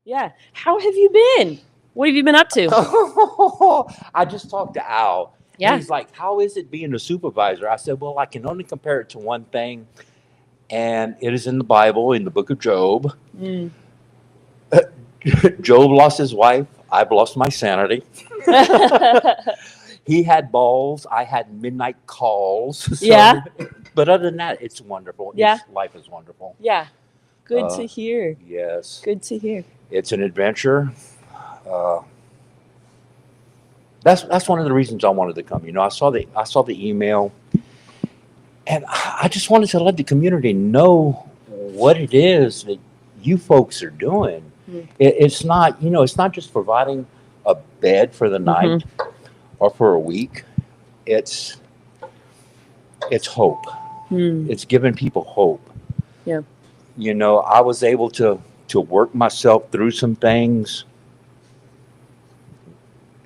Yeah. How have you been? What have you been up to? I just talked to Al, and Yeah. he's like, "How is it being a supervisor?" I said, "Well, I can only compare it to one thing, and it is in the Bible, in the book of Job. Mm. Job lost his wife. I've lost my sanity. He had balls. I had midnight calls. Yeah. So, but other than that, it's wonderful. Yeah. It's life is wonderful. Yeah. Good Uh, to hear. yes, Good to hear. it's an adventure. Uh, that's one of the reasons I wanted to come. I saw the email, and I just wanted to let the community know what it is that you folks are doing. Mm. It's not just providing a bed for the Mm-hmm. night or for a week. It's it's hope. Mm. It's giving people hope. Yeah. I was able to work myself through some things,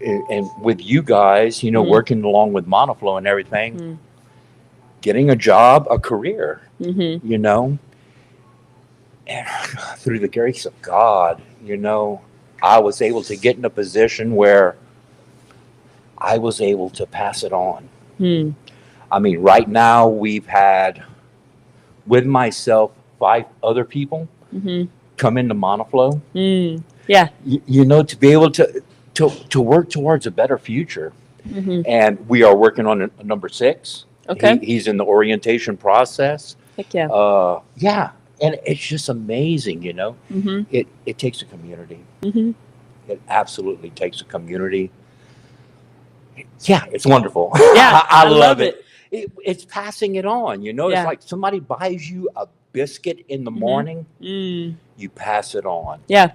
and with you guys, Mm. working along with Monoflow and everything, Mm. getting a job, a career, Mm-hmm. you know, and through the grace of God, I was able to get in a position where I was able to pass it on. Mm. I mean, right now we've had with myself 5 other people Mm-hmm. come into Monoflow. Mm. Yeah. To be able to work towards a better future, Mm-hmm. and we are working on a number 6. Okay. He's in the orientation process. Heck yeah. Yeah, and it's just amazing. Mm-hmm. It takes a community. Mm-hmm. It absolutely takes a community. Yeah, it's wonderful. Yeah. I I love love it. it. It's passing it on. It's Yeah. like somebody buys you a biscuit in the Mm-hmm. morning, Mm. you pass it on. Yeah.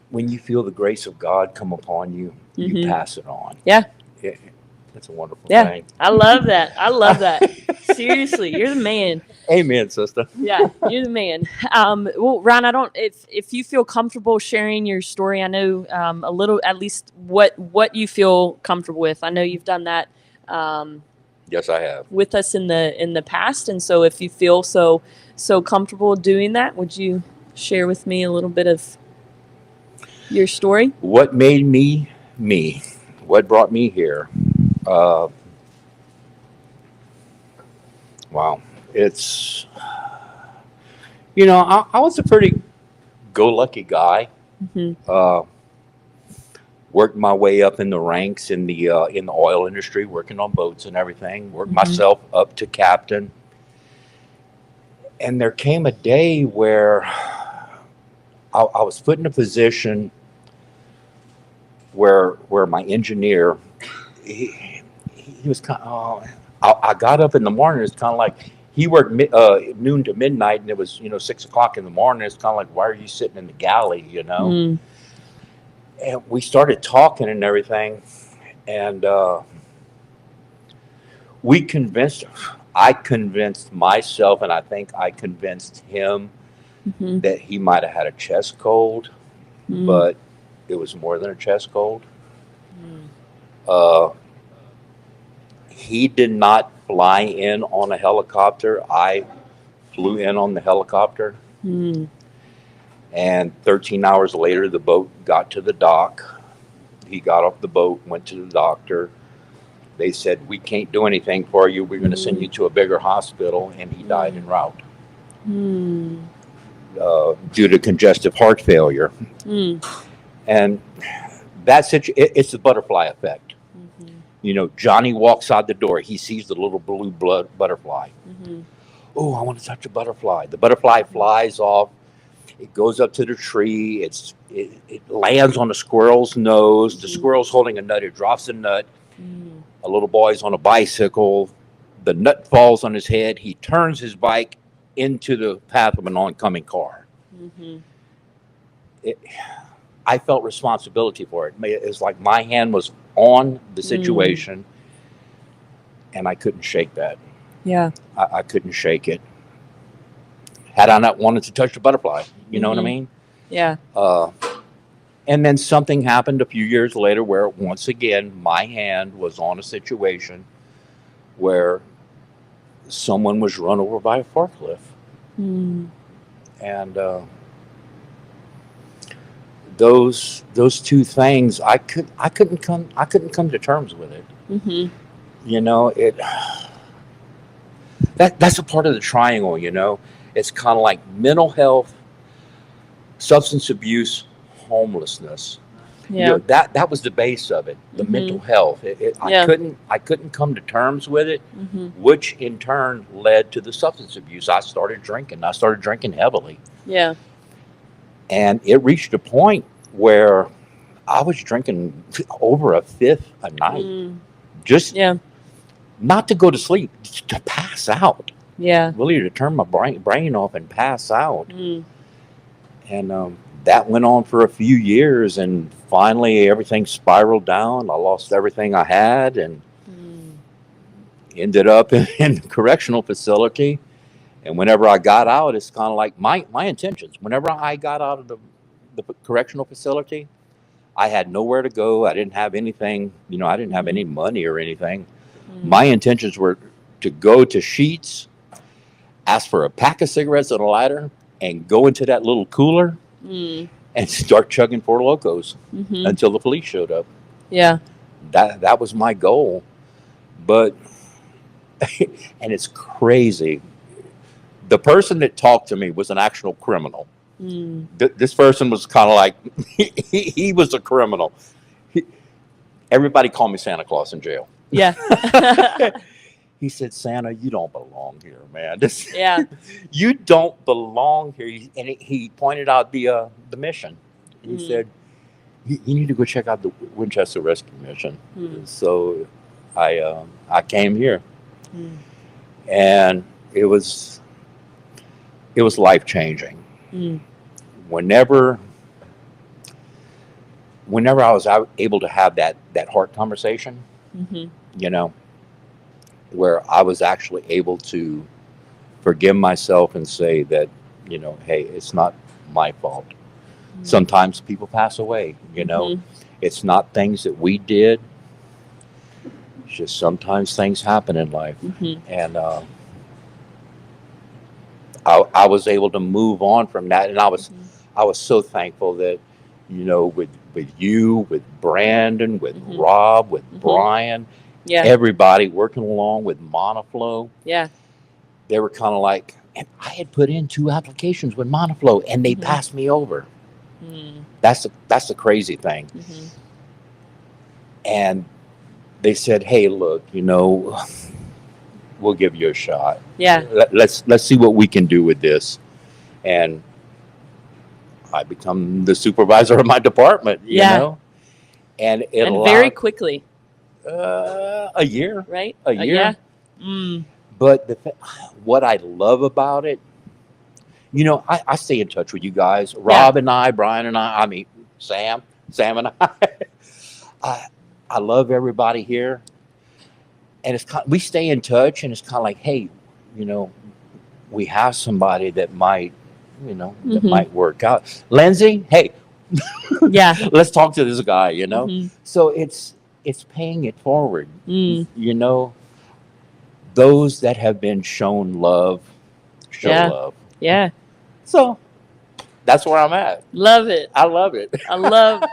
When you feel the grace of God come upon you, you Mm-hmm. pass it on. Yeah. It, it's a wonderful Yeah. thing. I love that. I love that. Seriously, you're the man. Amen, sister. Yeah, you're the man. Well, Ryan, I don't. If you feel comfortable sharing your story, I know a little, at least what you feel comfortable with. I know you've done that Yes, I have. with us in the past, and so if you feel so comfortable doing that, would you share with me a little bit of your story? What made me me? What brought me here? Uh, wow. It's, I was a pretty go lucky guy. Mm-hmm. Uh, Worked my way up in the ranks in the oil industry, working on boats and everything. Worked Mm-hmm. myself up to captain, and there came a day where I was put in a position where my engineer, he was kind of. I got up in the morning. It's kind of like he worked noon to midnight, and it was 6 o'clock in the morning. It's kind of like, why are you sitting in the galley? Mm. And we started talking and everything, and we convinced. I convinced myself, and I think I convinced him Mm-hmm. that he might have had a chest cold, Mm. but it was more than a chest cold. Mm. Uh, he did not fly in on a helicopter. I flew in on the helicopter, Mm. and 13 hours later, the boat got to the dock. He got off the boat, went to the doctor. They said, "We can't do anything for you. We're going to send Mm. you to a bigger hospital," and he died en route Mm. due to congestive heart failure. Mm. And it's the butterfly effect. Mm-hmm. Johnny walks out the door. He sees the little blue blood butterfly. Mm-hmm. Oh, I want to touch a butterfly. The butterfly flies off. It goes up to the tree. It lands on a squirrel's nose. The Mm-hmm. squirrel's holding a nut. It drops the nut. Mm. A little boy's on a bicycle. The nut falls on his head. He turns his bike into the path of an oncoming car. Mm-hmm. It, I felt responsibility for it. It's like my hand was on the Mm. situation, and I couldn't shake that. Yeah. I couldn't shake it. Had I not wanted to touch the butterfly, you know what I Mm-hmm. mean? Yeah. Uh, and then something happened a few years later where once again my hand was on a situation where someone was run over by a forklift, Mm. and those two things, I couldn't come to terms with it. Mm-hmm. You know, that's a part of the triangle. You know, it's kind of like mental health, substance abuse, homelessness. You Yeah. know, that was the base of it, the Mm-hmm. mental health. Yeah. I couldn't come to terms with it, Mm-hmm. which in turn led to the substance abuse. I started drinking heavily, Yeah. and it reached a point where I was drinking over a fifth a night, just Yeah. not to go to sleep, just to pass out. Yeah. Really, to turn my brain off and pass out. Mm. And that went on for a few years, and finally everything spiraled down. I lost everything I had, and ended up in the correctional facility. And whenever I got out, it's kind of like my intentions. Whenever I got out of the correctional facility, I had nowhere to go. I didn't have anything, you know, I didn't have any money or anything. My intentions were to go to Sheets, ask for a pack of cigarettes and a lighter, and go into that little cooler and start chugging Four Locos until the police showed up. Yeah. That was my goal. But, and it's crazy. The person that talked to me was an actual criminal. This person was kind of like, he was a criminal. Everybody called me Santa Claus in jail. Yeah. He said, Santa, you don't belong here, man. Yeah. You don't belong here. And he pointed out the mission. He said, you need to go check out the Winchester Rescue Mission. So I came here. And it was life-changing. Whenever I was able to have that heart conversation, you know, where I was actually able to forgive myself and say that, you know, hey, it's not my fault. Sometimes people pass away, you know. It's not things that we did. It's just sometimes things happen in life. And I was able to move on from that. And I was so thankful that, you know, with you, with Brandon, with Rob, with Brian, everybody working along with Monoflow. Yeah. They were kind of like, and I had put in 2 applications with Monoflow and they passed me over. That's the crazy thing. And they said, hey, look, you know, we'll give you a shot. Yeah. Let's see what we can do with this. And I become the supervisor of my department, you know? And very quickly. A year. Right? A year. But what I love about it, you know, I stay in touch with you guys. Rob and I, Brian and I mean, Sam and I love everybody here. And it's we stay in touch, and it's kind of like, hey, you know, we have somebody that might, you know, that might work out. Lindsay, hey, let's talk to this guy, you know. So it's paying it forward. You know, those that have been shown love, show love. Yeah. So that's where I'm at. Love it. I love it. I love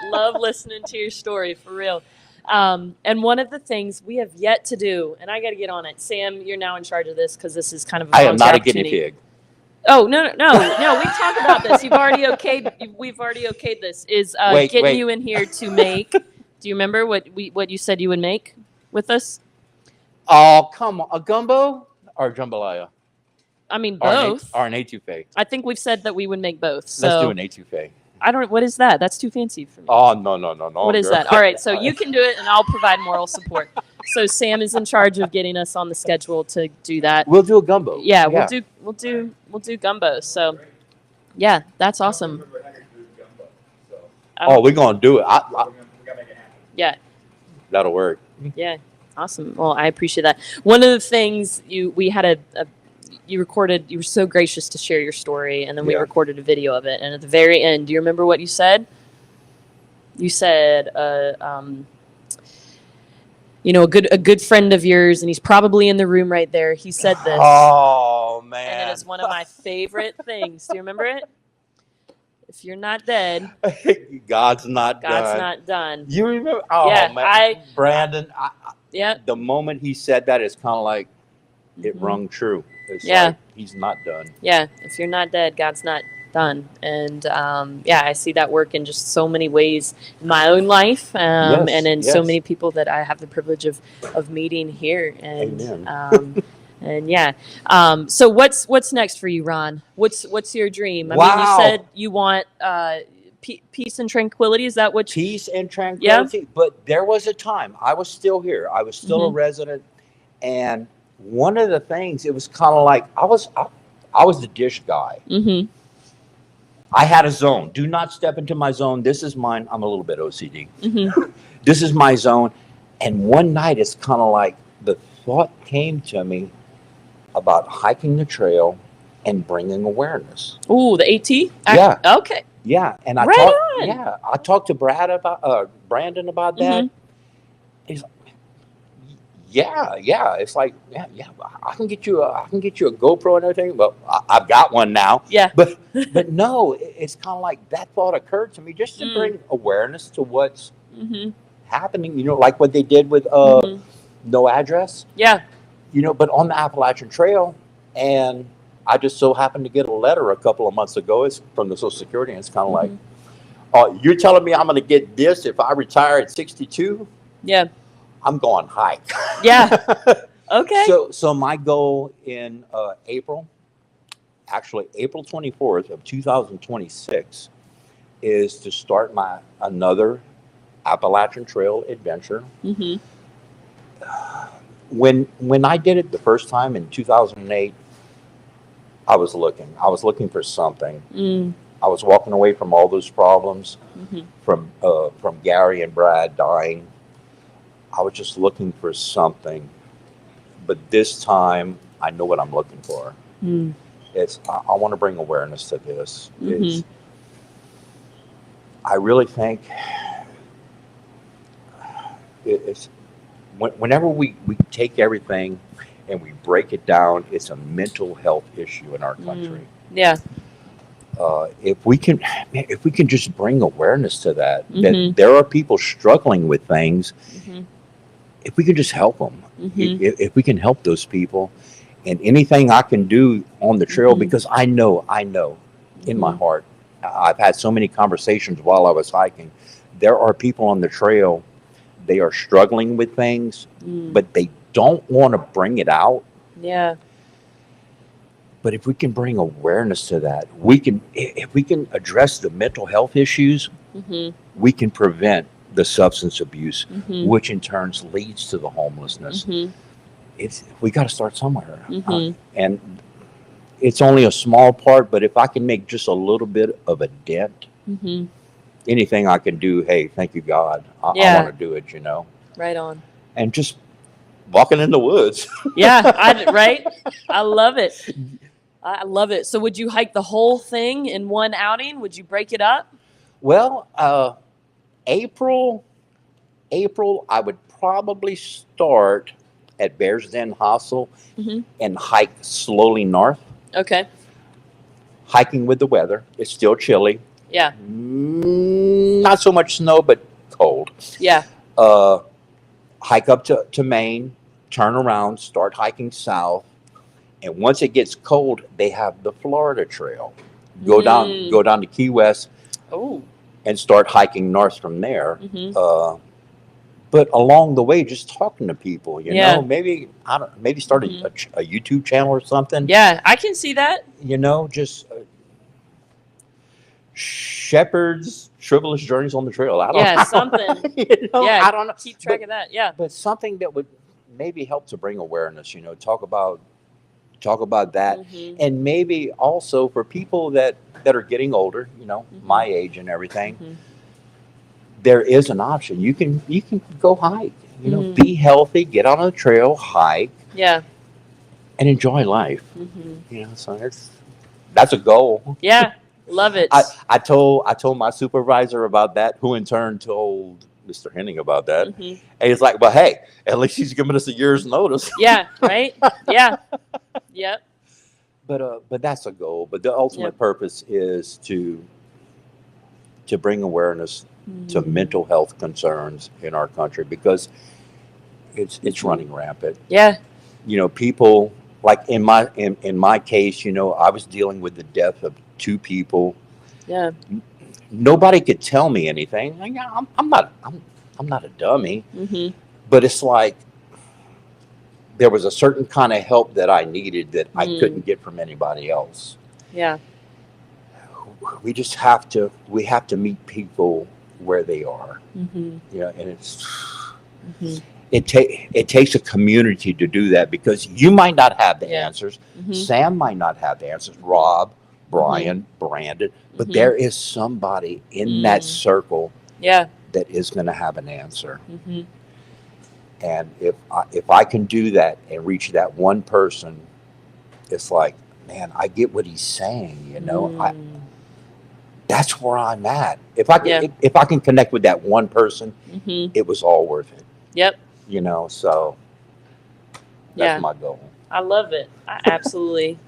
listening to your story, for real. And one of the things we have yet to do, and I got to get on it. Sam, you're now in charge of this because this is kind of a I am not a guinea pig. Oh, no. We've talked about this. We've already okayed this. Is getting you in here to make. Do you remember what you said you would make with us? Oh, come on. A gumbo or jambalaya? I mean, both. Or an etouffee. I think we've said that we would make both. So let's do an etouffee. What is that? That's too fancy for me. Oh, no. What is that? All right, so you can do it, and I'll provide moral support. So Sam is in charge of getting us on the schedule to do that. We'll do a gumbo. Yeah. We'll do gumbo. So, yeah, that's awesome. Oh, we're gonna do it. Yeah. That'll work. Yeah. Awesome. Well, I appreciate that. One of the things we had you recorded, you were so gracious to share your story, and then we recorded a video of it. And at the very end, do you remember what you said? You said, you know, a good friend of yours, and he's probably in the room right there. He said this. Oh, man. And it is one of my favorite things. Do you remember it? If you're not dead, God's not God's done. not done. You remember? Oh Yeah, man, Brandon. Yep. The moment he said that, it's kind of like it Mm-hmm. rung true. It's Yeah. like he's not done. Yeah, if you're not dead, God's not done. And yeah, I see that work in just so many ways in my own life, and in so many people that I have the privilege of meeting here. And Amen. and yeah, so what's next for you, Ron? What's your dream? I mean, you said you want peace and tranquility. Is that what? Peace and tranquility. Yeah. But there was a time I was still here. I was still a resident, and one of the things, it was kind of like I was the dish guy. Mm-hmm. I had a zone. Do not step into my zone. This is mine. I'm a little bit OCD. Mm-hmm. This is my zone. And one night, it's kind of like the thought came to me about hiking the trail and bringing awareness. Ooh, the AT? Yeah. Okay. Yeah, and I talked to Brandon about that. He's like, yeah. It's like, yeah. I can get you a GoPro and everything. Well, I've got one now. Yeah. But no, it's kind of like that thought occurred to me just to bring awareness to what's happening. You know, like what they did with No Address. Yeah. You know, but on the Appalachian Trail, and I just so happened to get a letter a couple of months ago. It's from the Social Security, and it's kind of like, oh, you're telling me I'm going to get this if I retire at 62? Yeah. I'm going hike. Yeah. Okay. So my goal in April 24th of 2026, is to start another Appalachian Trail adventure. Mm-hmm. When I did it the first time in 2008, I was looking for something. I was walking away from all those problems, from Gary and Brad dying. I was just looking for something, but this time I know what I'm looking for. It's I want to bring awareness to this. I really think it's whenever we take everything and we break it down, it's a mental health issue in our country. Yeah. If we can just bring awareness to that there are people struggling with things. If we can just help them, if we can help those people, and anything I can do on the trail, because I know in my heart, I've had so many conversations while I was hiking. There are people on the trail, they are struggling with things, but they don't want to bring it out. Yeah. But if we can bring awareness to that, if we can address the mental health issues, we can prevent the substance abuse, which in turn leads to the homelessness. We got to start somewhere, and it's only a small part. But if I can make just a little bit of a dent, anything I can do, hey, thank you, God. I want to do it. You know, right on. And just walking in the woods. Right. I love it. I love it. So would you hike the whole thing in one outing? Would you break it up? Well, April, I would probably start at Bears Den Hostel and hike slowly north. Okay. Hiking with the weather. It's still chilly. Yeah. Not so much snow, but cold. Yeah. Hike up to Maine, turn around, start hiking south. And once it gets cold, they have the Florida Trail. Go down to Key West. Oh. And start hiking north from there. But along the way, just talking to people, you know, maybe start a YouTube channel or something. Yeah, I can see that. You know, just Shepherd's Frivolous Journeys on the Trail. I don't know. Something. You know, I don't know. Keep track of that. Yeah. But something that would maybe help to bring awareness, you know, talk about that. And maybe also for people that are getting older, you know, my age and everything, there is an option. You can go hike, you know, be healthy, get on a trail, hike, and enjoy life. You know, so that's a goal. Yeah, love it. I told my supervisor about that, who in turn told Mr. Henning about that. And he's like, well, hey, at least he's giving us a year's notice. Yeah, right? Yeah. Yep. But that's a goal. But the ultimate purpose is to to bring awareness to mental health concerns in our country, because it's running rampant. Yeah. You know, people like in my case, you know, I was dealing with the death of 2 people. Yeah. Nobody could tell me anything. Like, I'm not a dummy, but it's like there was a certain kind of help that I needed that I couldn't get from anybody else. Yeah. We just have to meet people where they are. Yeah, and it's it takes a community to do that, because you might not have the answers. Sam might not have the answers. Rob, Brian, Brandon, but there is somebody in that circle that is going to have an answer. And if I can do that and reach that one person, it's like, man, I get what he's saying. You know, that's where I'm at. If I can connect with that one person, it was all worth it. Yep. You know, so that's my goal. I love it. I absolutely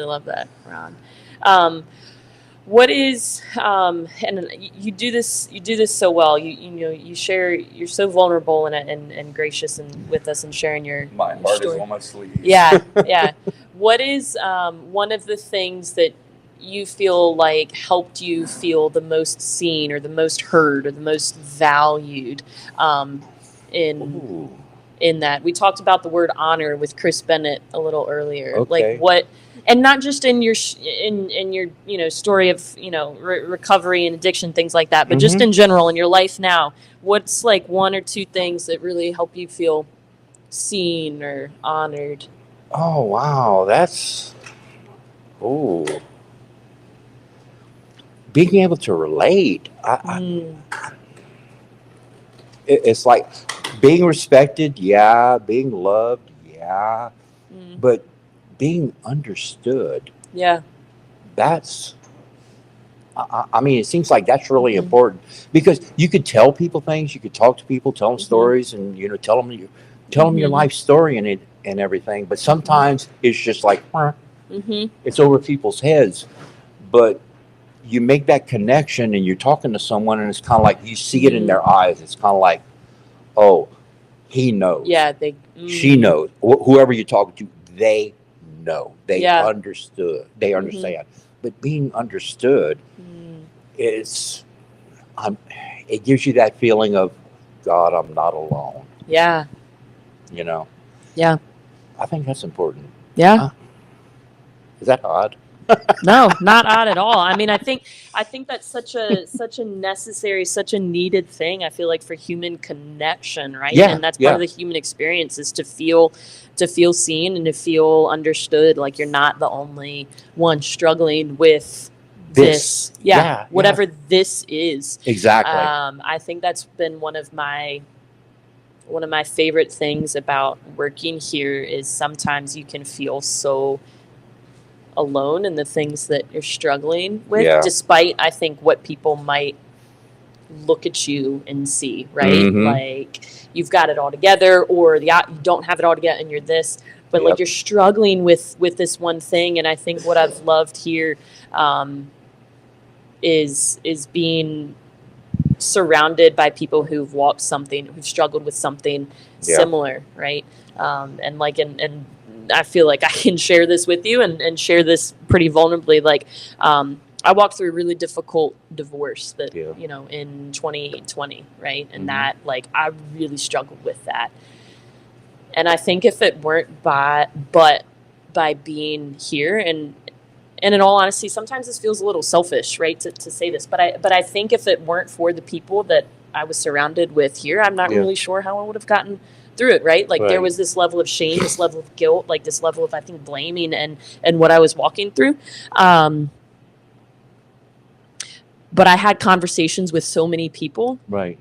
love that, Ron. What is and you do this so well. You know, you share, you're so vulnerable and gracious and with us and sharing your heart story. is on my sleeve. Yeah. What is one of the things that you feel like helped you feel the most seen or the most heard or the most valued in that? We talked about the word honor with Chris Bennett a little earlier. Okay. Like what, and not just in your in your, you know, story of, you know, recovery and addiction, things like that, but just in general in your life now, what's like 1 or 2 things that really help you feel seen or honored? Oh wow, that's being able to relate. It's like being respected, being loved, but being understood. Yeah. That's, I mean, it seems like that's really important, because you could tell people things, you could talk to people, tell them stories, and, you know, tell them your life story and everything. But sometimes it's just like, it's over people's heads. But you make that connection and you're talking to someone, and it's kind of like you see it in their eyes. It's kind of like, oh, he knows. Yeah, she knows. Whoever you're talking to, they know. They understood. They understand. But being understood is, it gives you that feeling of, God, I'm not alone. Yeah. You know. Yeah. I think that's important. Yeah. Is that odd? No, not odd at all. I mean, I think that's such a necessary, such a needed thing, I feel like, for human connection, right? Yeah, and that's part of the human experience, is to feel seen and to feel understood. Like you're not the only one struggling with this. Whatever this is. Exactly. I think that's been one of my favorite things about working here, is sometimes you can feel so alone in the things that you're struggling with, despite, I think, what people might look at you and see, right? Like you've got it all together, or you don't have it all together and you're this, but like you're struggling with this one thing. And I think what I've loved here is being surrounded by people who've who've struggled with something similar, right? And like, and I feel like I can share this with you and share this pretty vulnerably. Like, I walked through a really difficult divorce that, you know, in 2020, right? And that, like, I really struggled with that. And I think if it weren't by being here, and in all honesty, sometimes this feels a little selfish, right, to say this, but I think if it weren't for the people that I was surrounded with here, I'm not really sure how I would have gotten through it, right? Like there was this level of shame, this level of guilt, like this level of, I think, blaming and what I was walking through. But I had conversations with so many people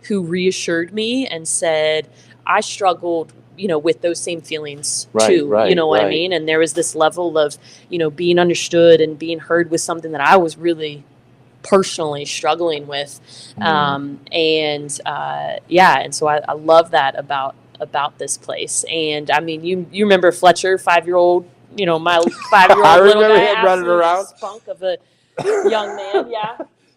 who reassured me and said, I struggled, you know, with those same feelings too, you know what I mean? And there was this level of, you know, being understood and being heard with something that I was really personally struggling with. And so I love that about this place. And I mean, you remember Fletcher, 5-year-old, you know, my 5-year-old little guy, running around, spunk of a young man.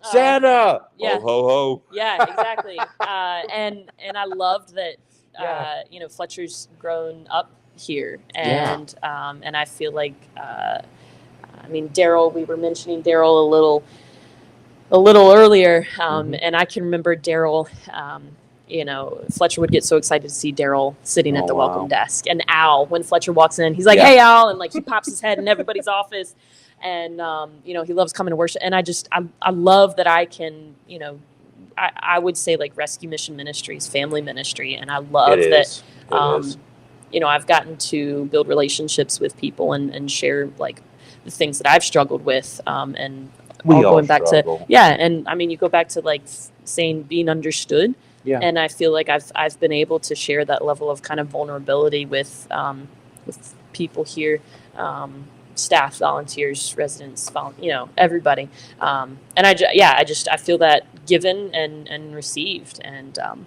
Santa. Yeah. Ho ho ho. Yeah, exactly. And I loved that. Yeah. You know, Fletcher's grown up here, Yeah. and I feel like, I mean, Daryl. We were mentioning Daryl a little earlier, and I can remember Daryl. You know, Fletcher would get so excited to see Daryl sitting at the welcome desk, and Al, when Fletcher walks in, he's like, "Hey, Al," and like he pops his head in everybody's office, and you know, he loves coming to worship, and I love that I can, you know, I would say like Rescue Mission Ministries, family ministry, and I love that. You know, I've gotten to build relationships with people and share like the things that I've struggled with, and We all going back struggle. to and I mean, you go back to like saying being understood. Yeah. And I feel like I've been able to share that level of kind of vulnerability with people here, staff, volunteers, residents, you know, everybody. And I feel that given and received, and I'm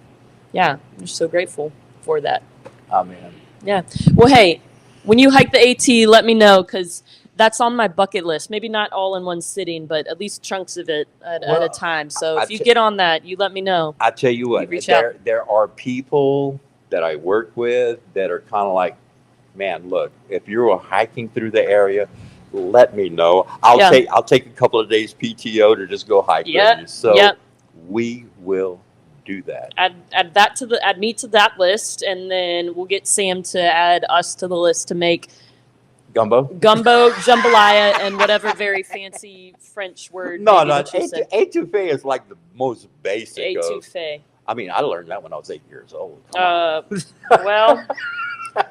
just so grateful for that. Amen. Yeah. Well, hey, when you hike the AT, let me know, because that's on my bucket list. Maybe not all in one sitting, but at least chunks of it at a time. So if you get on that, you let me know. I tell you what, there are people that I work with that are kind of like, man, look, if you're hiking through the area, let me know. I'll take a couple of days PTO to just go hike with you. So we will do that. Add me to that list, and then we'll get Sam to add us to the list to make gumbo, jambalaya, and whatever very fancy French word. No, étouffée is like the most basic. Étouffée. I mean, I learned that when I was 8 years old. Well,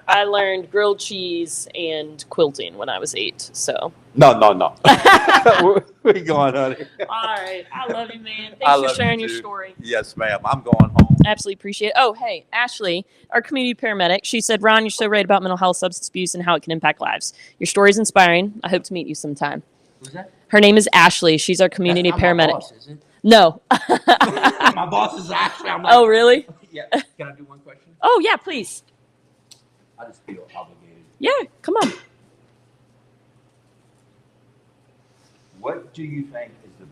I learned grilled cheese and quilting when I was 8. So no. Where you going, honey? All right, I love you, man. Thanks for sharing your story. Yes, ma'am. I'm going home. Absolutely appreciate it. Oh, hey, Ashley, our community paramedic. She said, "Ron, you're so right about mental health, substance abuse, and how it can impact lives. Your story is inspiring. I hope to meet you sometime." Who's that? Her name is Ashley. She's our community paramedic. My boss, is it? No. My boss is Ashley. I'm like, oh, really? Yeah. Can I do one question? Oh, yeah, please. I just feel obligated. Yeah, come on. What do you think is the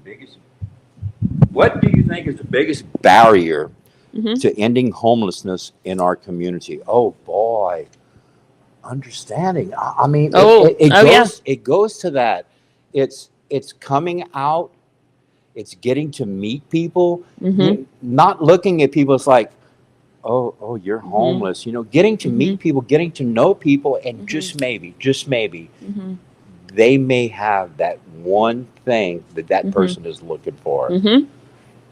biggest barrier to ending homelessness in our community? Oh boy, understanding. I mean, it goes to that. It's coming out. It's getting to meet people. Not looking at people. It's like, oh, you're homeless. You know, getting to meet people, getting to know people, and just maybe, they may have that one thing that person is looking for.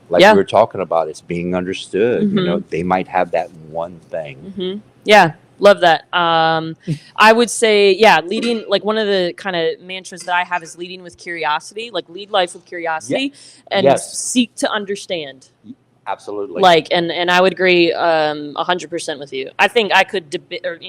Like we were talking about, it's being understood. You know, they might have that one thing. Yeah, love that. I would say, leading, like one of the kind of mantras that I have is leading with curiosity, like lead life with curiosity and seek to understand. Absolutely. Like, and I would agree 100% with you. I think I could debate, or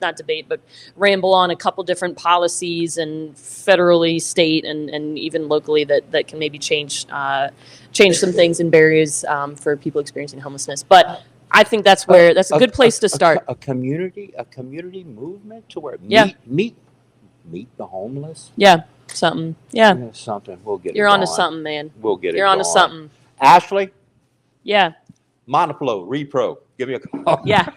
not debate, but ramble on a couple different policies and federally, state, and even locally that can maybe change some things and barriers for people experiencing homelessness. But I think that's a good place to start. A community movement to where meet the homeless. Yeah, something. Yeah, something. We'll get. You're onto something, man. We'll get it. You're onto something. Ashley. Yeah. Monoflow, Repro. Give me a call. Yeah.